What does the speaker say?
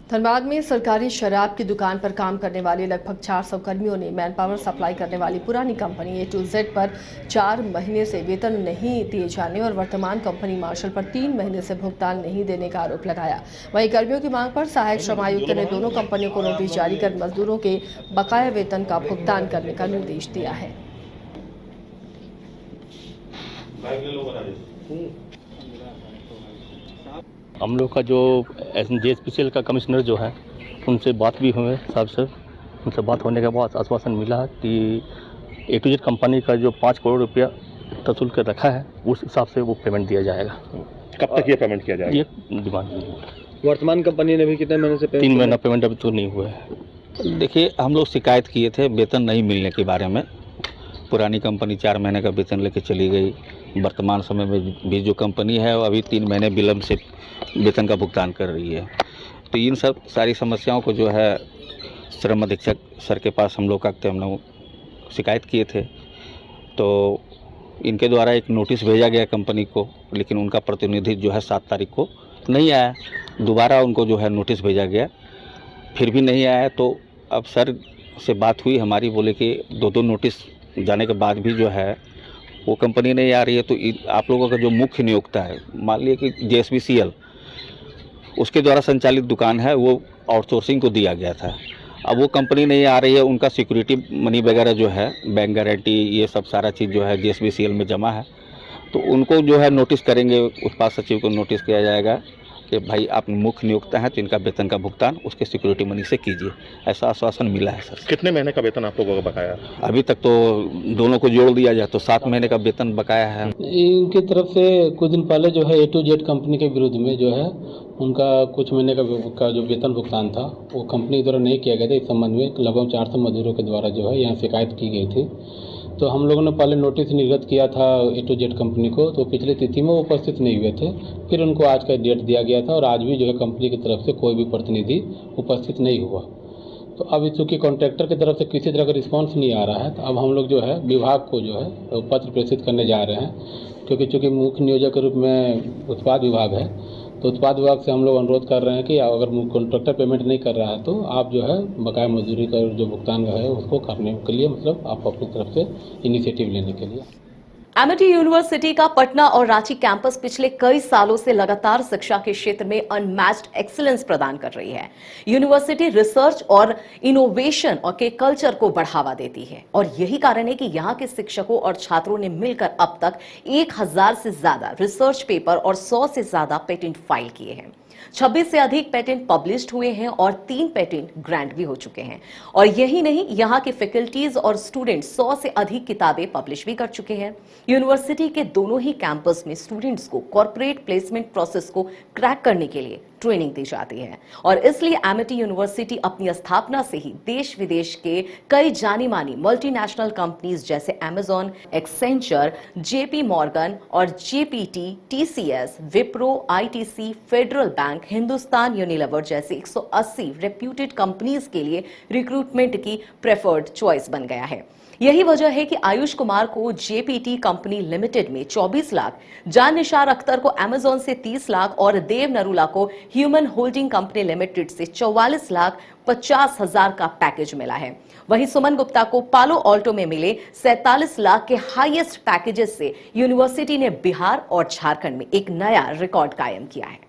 धनबाद में सरकारी शराब की दुकान पर काम करने वाले लगभग 400 कर्मियों ने मैन पावर सप्लाई करने वाली पुरानी कंपनी A to Z पर 4 महीने से वेतन नहीं दिए जाने और वर्तमान कंपनी मार्शल पर 3 महीने से भुगतान नहीं देने का आरोप लगाया। वहीं कर्मियों की मांग पर सहायक श्रम आयुक्त ने दोनों कंपनियों को नोटिस जारी कर मजदूरों के बकाया वेतन का भुगतान करने का निर्देश दिया है। हम लोग का जो JSPCL का कमिश्नर जो है उनसे बात भी हुए साहब से, उनसे बात होने के बाद आश्वासन मिला है कि A to Z कंपनी का जो 5 करोड़ रुपया तसुल कर रखा है उस हिसाब से वो पेमेंट दिया जाएगा। कब तक ये पेमेंट किया जाएगा? ये डिमांड है। वर्तमान कंपनी ने भी कितने महीने से 3 महीना पेमेंट अभी तो नहीं हुआ है। देखिए, हम लोग शिकायत किए थे वेतन नहीं मिलने के बारे में। पुरानी कंपनी 4 महीने का वेतन लेके चली गई। वर्तमान समय में भी जो कंपनी है वो अभी 3 महीने विलम्ब से वेतन का भुगतान कर रही है। तो इन सब सारी समस्याओं को जो है श्रम अधीक्षक सर के पास हम लोग शिकायत किए थे। तो इनके द्वारा एक नोटिस भेजा गया कंपनी को, लेकिन उनका प्रतिनिधि जो है 7 तारीख को नहीं आया। दोबारा उनको जो है नोटिस भेजा गया, फिर भी नहीं आया। तो अब सर से बात हुई हमारी, बोले कि 2 नोटिस जाने के बाद भी जो है वो कंपनी नहीं आ रही है। तो आप लोगों का जो मुख्य नियोक्ता है, मान लिया कि JSPCL, उसके द्वारा संचालित दुकान है, वो आउटसोर्सिंग को दिया गया था। अब वो कंपनी नहीं आ रही है, उनका सिक्योरिटी मनी वगैरह जो है, बैंक गारंटी, ये सब सारा चीज़ जो है JSPCL में जमा है। तो उनको जो है नोटिस करेंगे, उत्पाद सचिव को नोटिस किया जाएगा कि भाई आप मुख्य नियोक्ता हैं तो इनका वेतन का भुगतान उसके सिक्योरिटी मनी से कीजिए। ऐसा आश्वासन मिला है सर। कितने महीने का वेतन आप लोगों का बकाया है? अभी तक तो दोनों को जोड़ दिया जाए तो 7 महीने का वेतन बकाया है। इनकी तरफ से कुछ दिन पहले जो है A to Z कंपनी के विरुद्ध में जो है उनका कुछ महीने का जो वेतन भुगतान था वो कंपनी द्वारा नहीं किया गया था। इस संबंध में लगभग 400 मजदूरों के द्वारा जो है यहाँ शिकायत की गई थी। तो हम लोगों ने पहले नोटिस निर्गत किया था A to Z कंपनी को, तो पिछली तिथि में वो उपस्थित नहीं हुए थे। फिर उनको आज का डेट दिया गया था और आज भी जो है कंपनी की तरफ से कोई भी प्रतिनिधि उपस्थित नहीं हुआ। तो अब चूँकि कॉन्ट्रैक्टर की तरफ से किसी तरह का रिस्पांस नहीं आ रहा है, तो अब हम लोग जो है विभाग को जो है पत्र प्रेषित करने जा रहे हैं, क्योंकि चूँकि मुख्य नियोजक के रूप में उत्पाद विभाग है। तो उत्पाद विभाग से हम लोग अनुरोध कर रहे हैं कि अगर कॉन्ट्रैक्टर पेमेंट नहीं कर रहा है तो आप जो है बकाया मजदूरी का जो भुगतान है उसको करने के लिए मतलब आप अपनी तरफ से इनिशिएटिव लेने के लिए। एमिटी यूनिवर्सिटी का पटना और रांची कैंपस पिछले कई सालों से लगातार शिक्षा के क्षेत्र में अनमैच्ड एक्सीलेंस प्रदान कर रही है। यूनिवर्सिटी रिसर्च और इनोवेशन और के कल्चर को बढ़ावा देती है और यही कारण है कि यहाँ के शिक्षकों और छात्रों ने मिलकर अब तक 1000 से ज्यादा रिसर्च पेपर और 100 से ज्यादा पेटेंट फाइल किए हैं। 26 से अधिक पेटेंट पब्लिश्ड हुए हैं और 3 पेटेंट ग्रांट भी हो चुके हैं। और यही नहीं, यहाँ के फैकल्टीज और स्टूडेंट 100 से अधिक किताबें पब्लिश भी कर चुके हैं। यूनिवर्सिटी के दोनों ही कैंपस में स्टूडेंट्स को कॉर्पोरेट प्लेसमेंट प्रोसेस को क्रैक करने के लिए ट्रेनिंग दी जाती है और इसलिए एमिटी यूनिवर्सिटी अपनी स्थापना से ही देश विदेश के कई जानी मानी मल्टीनेशनल कंपनीज जैसे Amazon, एक्सेंचर, JP मॉर्गन और JPT, TCS, Wipro, ITC, federal bank, Hindustan Unilever जैसे 180 रेप्यूटेड कंपनीज के लिए रिक्रूटमेंट की प्रेफर्ड चॉइस बन गया है। यही वजह है कि आयुष कुमार को JPT कंपनी लिमिटेड में 24 लाख, जान निसार अख्तर को Amazon से 30 लाख और देव नरूला को ह्यूमन होल्डिंग कंपनी लिमिटेड से 44 लाख 50 हजार का पैकेज मिला है। वहीं सुमन गुप्ता को पालो ऑल्टो में मिले 47 लाख के हाईएस्ट पैकेजेस से यूनिवर्सिटी ने बिहार और झारखंड में एक नया रिकॉर्ड कायम किया है।